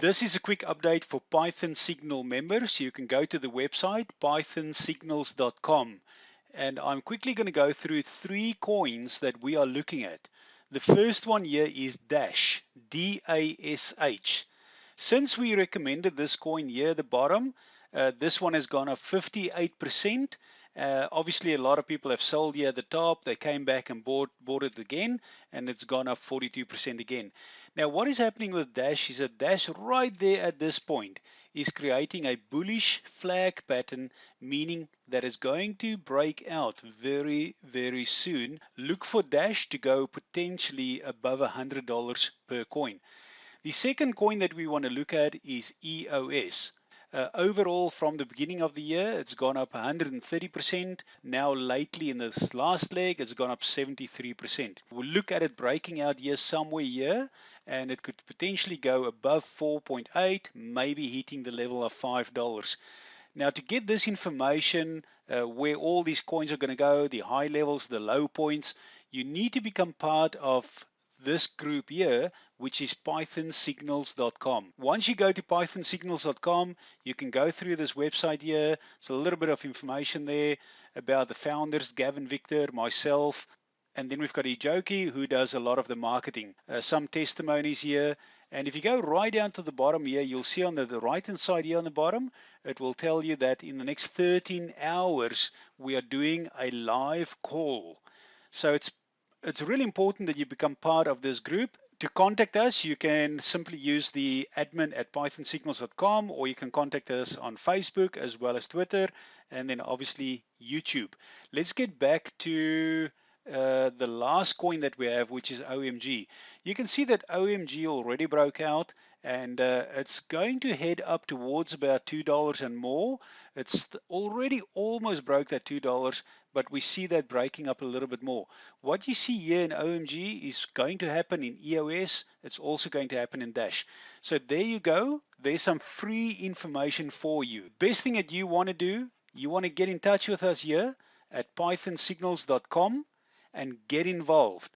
This is a quick update for Python Signal members. You can go to the website pythonsignals.com, and I'm quickly going to go through 3 coins that we are looking at. The first one here is Dash, D-A-S-H. Since we recommended this coin here at the bottom, this one has gone up 58%. Obviously, a lot of people have sold here at the top. They came back and bought it again, and it's gone up 42% again. Now, what is happening with Dash is that Dash right there at this point is creating a bullish flag pattern, meaning that it's going to break out very, very soon. Look for Dash to go potentially above $100 per coin. The second coin that we want to look at is EOS. Overall, from the beginning of the year, it's gone up 130%. Now, lately in this last leg, it's gone up 73%. We'll look at it breaking out here somewhere here, and it could potentially go above 4.8, maybe hitting the level of $5. Now, to get this information, where all these coins are going to go, the high levels, the low points, you need to become part of this group here, which is pythonsignals.com. Once you go to pythonsignals.com, you can go through this website here. So a little bit of information there about the founders, Gavin, Victor, myself, and then we've got Ijoki, who does a lot of the marketing. Some testimonies here. And if you go right down to the bottom here, you'll see on the right-hand side here on the bottom, it will tell you that in the next 13 hours, we are doing a live call. So it's really important that you become part of this group. To contact us, you can simply use the admin at pythonsignals.com, or you can contact us on Facebook as well as Twitter, and then obviously YouTube. Let's get back to the last coin that we have, which is OMG. You can see that OMG already broke out, and it's going to head up towards about $2 and more. It's already almost broke that $2, but we see that breaking up a little bit more. What you see here in OMG is going to happen in EOS. It's also going to happen in Dash. So there you go. There's some free information for you. Best thing that you want to do, you want to get in touch with us here at pythonsignals.com and get involved.